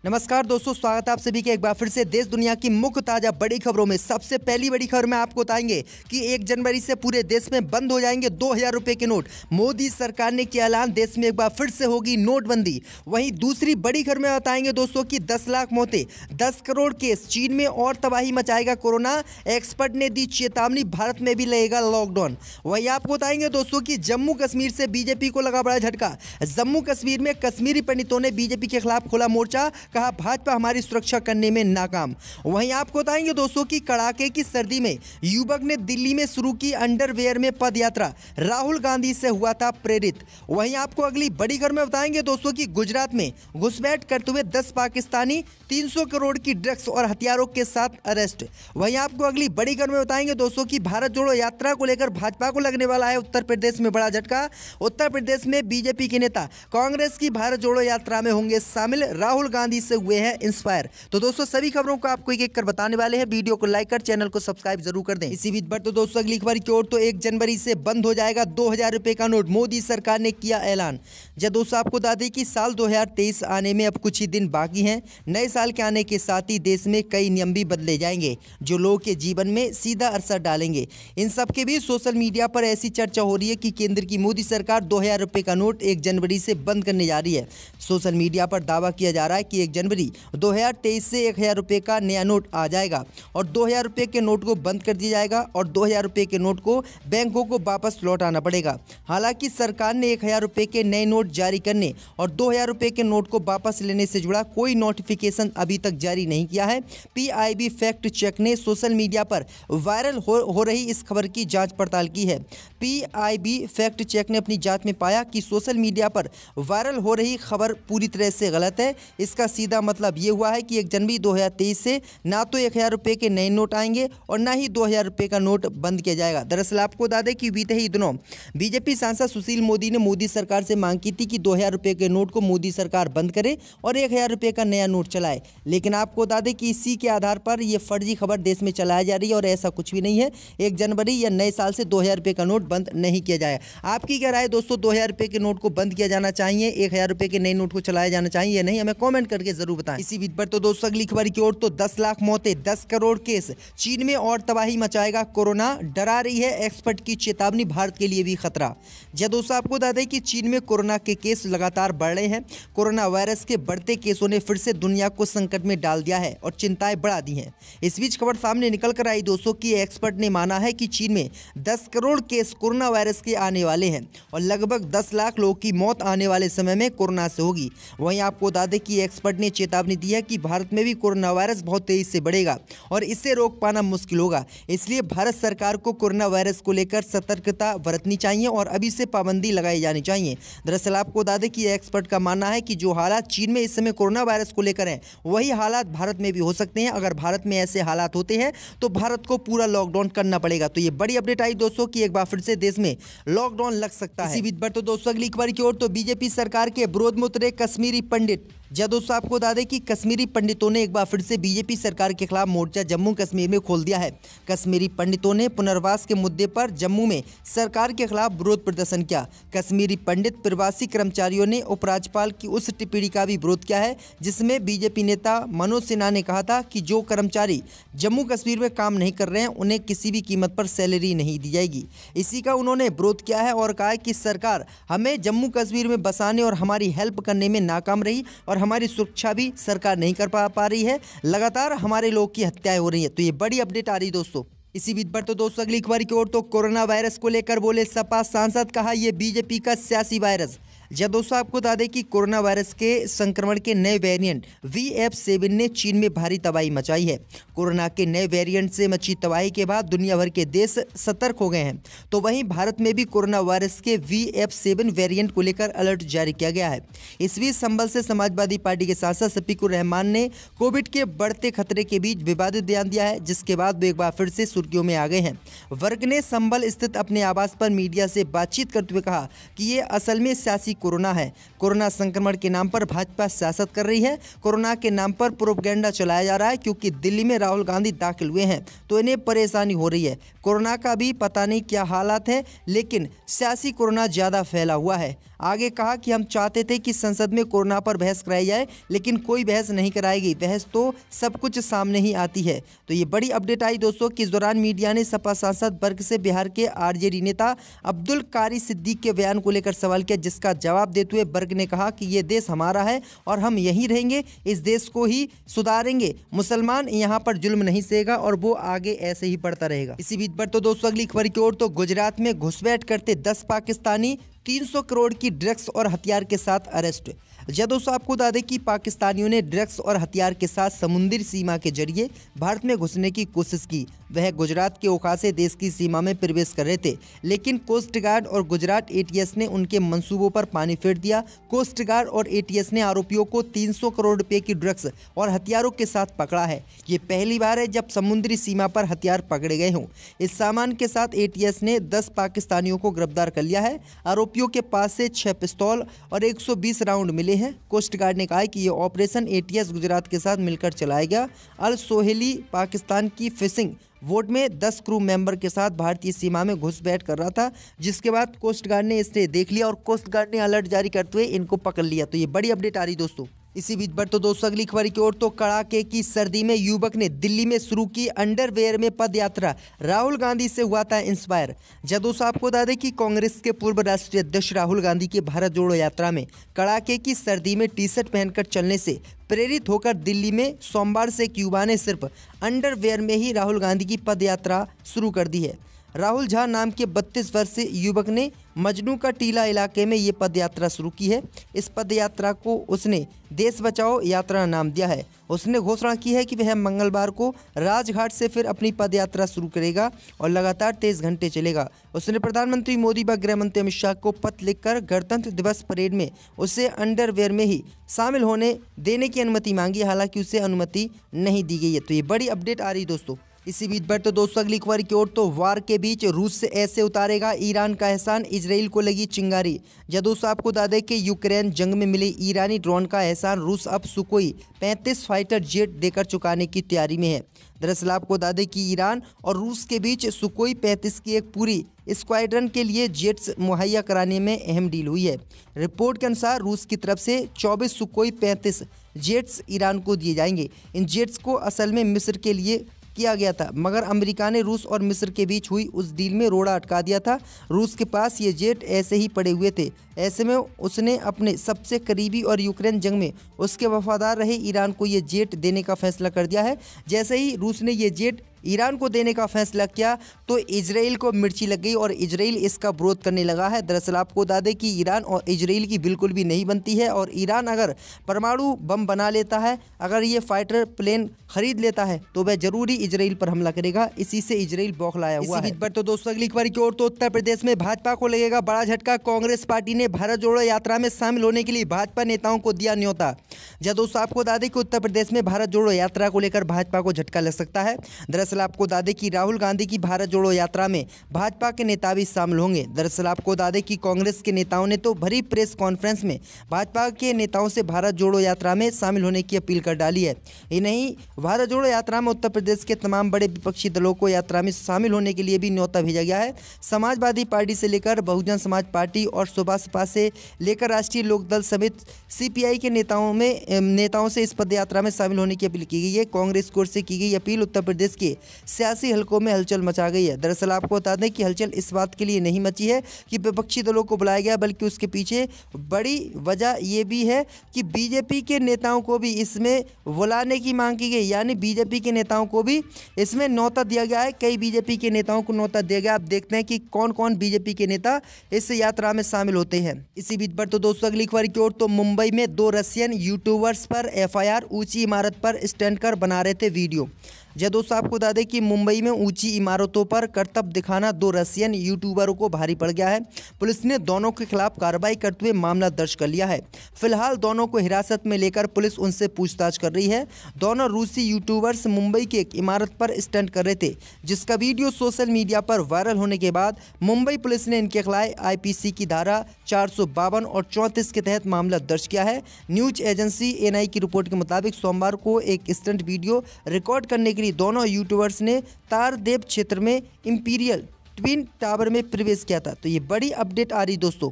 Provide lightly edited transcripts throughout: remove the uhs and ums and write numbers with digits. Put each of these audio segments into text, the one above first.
नमस्कार दोस्तों, स्वागत है आप सभी के एक बार फिर से देश दुनिया की मुख्य ताजा बड़ी खबरों में। सबसे पहली बड़ी खबर में आपको बताएंगे कि 1 जनवरी से पूरे देश में बंद हो जाएंगे 2000 रुपए के नोट। मोदी सरकार ने किया ऐलान, देश में एक बार फिर से होगी नोटबंदी। वहीं दूसरी बड़ी खबर में बताएंगे दोस्तों कि 10 लाख मौतें, 10 करोड़ केस, चीन में और तबाही मचाएगा कोरोना। एक्सपर्ट ने दी चेतावनी, भारत में भी लगेगा लॉकडाउन। वहीं आपको बताएंगे दोस्तों कि जम्मू कश्मीर से बीजेपी को लगा बड़ा झटका। जम्मू कश्मीर में कश्मीरी पंडितों ने बीजेपी के खिलाफ खोला मोर्चा, कहा भाजपा हमारी सुरक्षा करने में नाकाम। वहीं आपको बताएंगे दोस्तों कि कड़ाके की सर्दी में युवक ने दिल्ली में शुरू की अंडरवेयर में पद यात्रा, राहुल गांधी से हुआ था प्रेरित। वहीं आपको अगली बड़ी खबर में बताएंगे दोस्तों कि गुजरात में घुसपैठ करते हुए 10 पाकिस्तानी 300 करोड़ की ड्रग्स और हथियारों के साथ अरेस्ट। वहीं आपको अगली बड़ी खबर में बताएंगे दोस्तों कि भारत जोड़ो यात्रा को लेकर भाजपा को लगने वाला है उत्तर प्रदेश में बड़ा झटका। उत्तर प्रदेश में बीजेपी के नेता कांग्रेस की भारत जोड़ो यात्रा में होंगे शामिल, राहुल गांधी से हुए हैं इंस्पायर। तो दोस्तों सभी खबरों को आपको एक एक कर बताने वाले हैं। वीडियो को लाइक कर चैनल को सब्सक्राइब जरूर कर दें। इसी बीच पर तो दोस्तों अगली खबर की ओर, तो 1 जनवरी से बंद हो जाएगा 2000 रुपए का नोट, मोदी सरकार ने किया ऐलान। जब दोस्तों आपको बता दें कि साल 2023 आने में अब कुछ ही दिन बाकी हैं। नए साल के आने के साथ ही देश में कई नियम भी बदले जाएंगे जो लोगों के जीवन में सीधा असर डालेंगे। इन सब के बीच सोशल मीडिया पर ऐसी चर्चा हो रही है कि केंद्र की मोदी सरकार 2000 रुपए का नोट 1 जनवरी से बंद करने जा रही है। सोशल मीडिया पर दावा किया जा रहा है कि 1 जनवरी 2023 से 1000 रुपए का नया नोट आ जाएगा और 2000 रुपए के नोट को बंद कर दिया जाएगा और 2000 रुपए के नोट को बैंकों को वापस लौटाना पड़ेगा। हालांकि सरकार ने 1000 रुपए के नए नोट जारी करने और 2000 रुपए के नोट को वापस लेने से जुड़ा कोई नोटिफिकेशन अभी तक जारी नहीं किया है। पीआईबी फैक्ट चेक ने सोशल मीडिया पर वायरल हो रही इस खबर की जांच पड़ताल की है। पीआईबी फैक्ट चेक ने अपनी जांच में पाया कि सोशल मीडिया पर वायरल हो रही खबर पूरी तरह से गलत है। इसका सीधा मतलब ये हुआ है कि 1 जनवरी 2023 से ना तो 1000 रुपए के नए नोट आएंगे और ना ही 2000 रुपए का नोट बंद किया जाएगा। दरअसल आपको बता दें कि बीते ही दिनों बीजेपी सांसद सुशील मोदी ने मोदी सरकार से मांग की थी कि 2000 रुपए के नोट को मोदी सरकार बंद करे और 1000 रुपए का नया नोट चलाए। लेकिन आपको बता दें कि इसी के आधार पर यह फर्जी खबर देश में चलाई जा रही है और ऐसा कुछ भी नहीं है। 1 जनवरी या नए साल से 2000 रुपए का नोट बंद नहीं किया जाएगा। आपकी क्या राय दोस्तों, 2000 रुपए के नोट को बंद किया जाना चाहिए, 1000 रुपए के नए नोट को चलाया जाना चाहिए या नहीं? हमें कॉमेंट करके जरूर बताएं। इसी बीच पर तो दोस्तों अगली खबर की ओर, तो 10 लाख मौतें, 10 करोड़ केस, चीन में और तबाही मचाएगा कोरोना, डरा रही है एक्सपर्ट की चेतावनी, भारत के लिए भी खतरा। जब दोस्तों आपको बता दें कि चीन में कोरोना के केस लगातार बढ़ रहे हैं। कोरोना वायरस के बढ़ते केसों ने फिर से दुनिया को संकट में डाल दिया है और चिंताएं बढ़ा दी हैं। इस बीच खबर सामने निकल कर आई दोस्तों कि एक्सपर्ट ने माना है कि चीन में 10 करोड़ केस कोरोना वायरस के आने वाले हैं और लगभग 10 लाख लोगों की मौत आने वाले समय में कोरोना से होगी। वहीं आपको बता दें कि एक्सपर्ट ने चेतावनी दी है कि भारत में भी कोरोना वायरस बहुत तेजी से बढ़ेगा और इसे रोक पाना मुश्किल होगा। इसलिए भारत सरकार को कोरोना वायरस को लेकर सतर्कता बरतनी चाहिए और अभी से पाबंदी लगाई जानी चाहिए। दरअसल आपको बता दें कि एक्सपर्ट का मानना है कि जो हालात चीन में इस समय कोरोना वायरस को लेकर हैं, वही हालात भारत में भी हो सकते हैं। अगर भारत में ऐसे हालात होते हैं तो भारत को पूरा लॉकडाउन करना पड़ेगा। तो ये बड़ी अपडेट आई दोस्तों कि एक बार फिर से देश में लॉकडाउन लग सकता है। इसी बीच पर तो दोस्तों अगली खबर की ओर, तो बीजेपी सरकार के विरोध में उतरे कश्मीरी पंडित। जब दोस्तों आपको बता दें कि कश्मीरी पंडितों ने एक बार फिर से बीजेपी सरकार के खिलाफ मोर्चा जम्मू कश्मीर में खोल दिया है। कश्मीरी पंडितों ने पुनर्वास के मुद्दे पर जम्मू में सरकार के खिलाफ विरोध प्रदर्शन किया। कश्मीरी पंडित प्रवासी कर्मचारियों ने उपराज्यपाल की उस टिप्पणी का भी विरोध किया है जिसमें बीजेपी नेता मनोज सिन्हा ने कहा था कि जो कर्मचारी जम्मू कश्मीर में काम नहीं कर रहे हैं उन्हें किसी भी कीमत पर सैलरी नहीं दी जाएगी। इसी का उन्होंने विरोध किया है और कहा कि सरकार हमें जम्मू कश्मीर में बसाने और हमारी हेल्प करने में नाकाम रही और हमारी सुरक्षा भी सरकार नहीं कर पा रही है। लगातार हमारे लोगों की हत्याएं हो रही है। तो ये बड़ी अपडेट आ रही दोस्तों। इसी बीच पर तो दोस्तों अगली खबर की ओर, तो कोरोना वायरस को लेकर बोले सपा सांसद, कहा यह बीजेपी का सियासी वायरस। जब दोस्तों आपको बता दें कि कोरोना वायरस के संक्रमण के नए वेरिएंट VF7 ने चीन में भारी तबाही मचाई है। कोरोना के नए वेरिएंट से मची तबाही के बाद दुनिया भर के देश सतर्क हो गए हैं। तो वहीं भारत में भी कोरोना वायरस के VF7 वेरिएंट को लेकर अलर्ट जारी किया गया है। इस बीच संभल से समाजवादी पार्टी के सांसद शफीकुर रहमान ने कोविड के बढ़ते खतरे के बीच विवादित बयान दिया है, जिसके बाद वे एक बार फिर से सुर्खियों में आ गए हैं। वर्ग ने संभल स्थित अपने आवास पर मीडिया से बातचीत करते हुए कहा कि ये असल में सियासी कोरोना है। कोरोना संक्रमण के नाम पर भाजपा सियासत कर रही है। कोरोना के नाम पर प्रोपेगेंडा चलाया जा रहा है क्योंकि दिल्ली में राहुल गांधी दाखिल हुए हैं तो इन्हें परेशानी हो रही है। कोरोना का भी पता नहीं क्या हालात है, लेकिन सियासी कोरोना ज़्यादा फैला हुआ है। आगे कहा कि हम चाहते थे कि संसद में कोरोना पर बहस कराई जाए, लेकिन कोई बहस नहीं कराई गई, बहस तो सब कुछ सामने ही आती है। तो ये बड़ी अपडेट आई दोस्तों कि इस दौरान मीडिया ने सपा सांसद बर्ग से बिहार के आरजेडी नेता अब्दुल कारी सिद्दीकी के बयान को लेकर सवाल किया, जिसका जवाब देते हुए बर्ग ने कहा कि ये देश हमारा है और हम यहीं रहेंगे, इस देश को ही सुधारेंगे, मुसलमान यहाँ पर जुल्म नहीं सहेगा और वो आगे ऐसे ही बढ़ता रहेगा। इसी बीच पर तो दोस्तों अगली खबर की ओर, तो गुजरात में घुसपैठ करते 10 पाकिस्तानी 300 करोड़ की ड्रग्स और हथियार के साथ अरेस्ट। जब दोस्तों आपको बता दें कि पाकिस्तानियों ने ड्रग्स और हथियार के साथ समुद्री सीमा के जरिए भारत में घुसने की कोशिश की। वह गुजरात के ओखा से देश की सीमा में प्रवेश कर रहे थे, लेकिन कोस्ट गार्ड और गुजरात एटीएस ने उनके मंसूबों पर पानी फेर दिया। कोस्ट गार्ड और एटीएस ने आरोपियों को 300 करोड़ रुपए की ड्रग्स और हथियारों के साथ पकड़ा है। ये पहली बार है जब समुद्री सीमा पर हथियार पकड़े गए हों। इस सामान के साथ एटीएस ने 10 पाकिस्तानियों को गिरफ्तार कर लिया है। आरोपियों के पास से 6 पिस्तौल और 120 राउंड मिले हैं। कोस्ट गार्ड ने कहा है कि ये ऑपरेशन एटीएस गुजरात के साथ मिलकर चलाया गया। अल सोहेली पाकिस्तान की फिशिंग बोट में 10 क्रू मेंबर के साथ भारतीय सीमा में घुसपैठ कर रहा था, जिसके बाद कोस्ट गार्ड ने इसे देख लिया और कोस्ट गार्ड ने अलर्ट जारी करते हुए इनको पकड़ लिया। तो ये बड़ी अपडेट आ रही दोस्तों। इसी बीच पर तो दोस्तों अगली खबर की ओर, तो कड़ाके की सर्दी में युवक ने दिल्ली में शुरू की अंडरवेयर में पद यात्रा, राहुल गांधी से हुआ था इंस्पायर। जब दोस्तों आपको बता दें कि कांग्रेस के पूर्व राष्ट्रीय अध्यक्ष राहुल गांधी की भारत जोड़ो यात्रा में कड़ाके की सर्दी में टी शर्ट पहनकर चलने से प्रेरित होकर दिल्ली में सोमवार से एक युवा ने सिर्फ अंडरवेयर में ही राहुल गांधी की पद यात्रा शुरू कर दी है। राहुल झा नाम के 32 वर्षीय युवक ने मजनू का टीला इलाके में ये पद यात्रा शुरू की है। इस पद यात्रा को उसने देश बचाओ यात्रा नाम दिया है। उसने घोषणा की है कि वह मंगलवार को राजघाट से फिर अपनी पद यात्रा शुरू करेगा और लगातार 23 घंटे चलेगा। उसने प्रधानमंत्री मोदी व गृह मंत्री अमित शाह को पत्र लिखकर गणतंत्र दिवस परेड में उसे अंडरवेयर में ही शामिल होने देने की अनुमति मांगी, हालांकि उसे अनुमति नहीं दी गई है। तो ये बड़ी अपडेट आ रही दोस्तों। इसी बीच पर तो दोस्तों अगली खबर की ओर, तो वार के बीच रूस से ऐसे उतारेगा ईरान का एहसान, इजराइल को लगी चिंगारी। जब दोस्तों आपको बता दें कि यूक्रेन जंग में मिले ईरानी ड्रोन का एहसान रूस अब सुकोई 35 फाइटर जेट देकर चुकाने की तैयारी में है। दरअसल आपको बता दें कि ईरान और रूस के बीच सुकोई 35 की एक पूरी स्क्वाड्रन के लिए जेट्स मुहैया कराने में अहम डील हुई है। रिपोर्ट के अनुसार रूस की तरफ से 24 सुकोई 35 जेट्स ईरान को दिए जाएंगे। इन जेट्स को असल में मिस्र के लिए किया गया था, मगर अमेरिका ने रूस और मिस्र के बीच हुई उस डील में रोड़ा अटका दिया था। रूस के पास ये जेट ऐसे ही पड़े हुए थे। ऐसे में उसने अपने सबसे करीबी और यूक्रेन जंग में उसके वफादार रहे ईरान को ये जेट देने का फैसला कर दिया है। जैसे ही रूस ने ये जेट ईरान को देने का फैसला किया तो इजराइल को मिर्ची लग गई और इजराइल इसका विरोध करने लगा है। दरअसल आपको बता दें कि ईरान और इजराइल की बिल्कुल भी नहीं बनती है और ईरान अगर परमाणु बम बना लेता है, अगर ये फाइटर प्लेन खरीद लेता है तो वह जरूरी इजराइल पर हमला करेगा। इसी से इजराइल बौखलाया हुआ है। पर तो दोस्तों अगली खबर की ओर, तो उत्तर प्रदेश में भाजपा को लगेगा बड़ा झटका। कांग्रेस पार्टी ने भारत जोड़ो यात्रा में शामिल होने के लिए भाजपा नेताओं को दिया न्योता। जब दोस्तों आपको बता दें कि उत्तर प्रदेश में भारत जोड़ो यात्रा को लेकर भाजपा को झटका लग सकता है। दरअसल आपको बता दें कि राहुल गांधी की भारत जोड़ो यात्रा में भाजपा के नेता भी शामिल होंगे। दरअसल आपको बता दें कि कांग्रेस के नेताओं ने तो भरी प्रेस कॉन्फ्रेंस में भाजपा के नेताओं से भारत जोड़ो यात्रा में शामिल होने की अपील कर डाली है। ये नहीं, भारत जोड़ो यात्रा में उत्तर प्रदेश के तमाम बड़े विपक्षी दलों को यात्रा में शामिल होने के लिए भी न्योता भेजा गया है। समाजवादी पार्टी से लेकर बहुजन समाज पार्टी और सुबह से लेकर राष्ट्रीय लोकदल समेत सीपीआई के नेताओं से इस पद यात्रा में शामिल होने की अपील की गई है। कांग्रेस की ओर से की गई अपील उत्तर प्रदेश के सियासी हलकों में हलचल मचा गई है। दरअसल आपको बता दें कि हलचल इस बात के लिए नहीं मची है कि विपक्षी दलों को बुलाया गया, बल्कि उसके पीछे बड़ी वजह ये भी है कि बीजेपी के नेताओं को भी इसमें बुलाने की मांग की गई, यानी बीजेपी के नेताओं को भी इसमें न्योता दिया गया है। कई बीजेपी के नेताओं को न्योता दिया गया। आप देखते हैं कि कौन कौन बीजेपी के नेता इस यात्रा में शामिल होते हैं। इसी बीच पर तो दोस्तों अगली खबर की ओर, तो मुंबई में 2 रशियन यूट्यूबर्स पर एफआईआर, ऊंची इमारत पर स्टैंड कर बना रहे थे वीडियो। जब दोस्तों आपको बता दें कि मुंबई में ऊंची इमारतों पर करतब दिखाना 2 रशियन यूट्यूबरों को भारी पड़ गया है। पुलिस ने दोनों के खिलाफ कार्रवाई करते हुए मामला दर्ज कर लिया है। फिलहाल दोनों को हिरासत में लेकर पुलिस उनसे पूछताछ कर रही है। दोनों रूसी यूट्यूबर्स मुंबई की एक इमारत पर स्टंट कर रहे थे, जिसका वीडियो सोशल मीडिया पर वायरल होने के बाद मुंबई पुलिस ने इनके खिलाफ आईपीसी की धारा 452 और 34 के तहत मामला दर्ज किया है। न्यूज एजेंसी एनआई की रिपोर्ट के मुताबिक सोमवार को एक स्टंट वीडियो रिकॉर्ड करने के लिए दोनों यूट्यूबर्स ने तारदेव क्षेत्र में इंपीरियल ट्विन टावर में प्रवेश किया था। तो ये बड़ी अपडेट आ रही दोस्तों।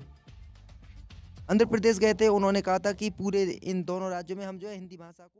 आंध्र प्रदेश गए थे, उन्होंने कहा था कि पूरे इन दोनों राज्यों में हम जो है हिंदी भाषा को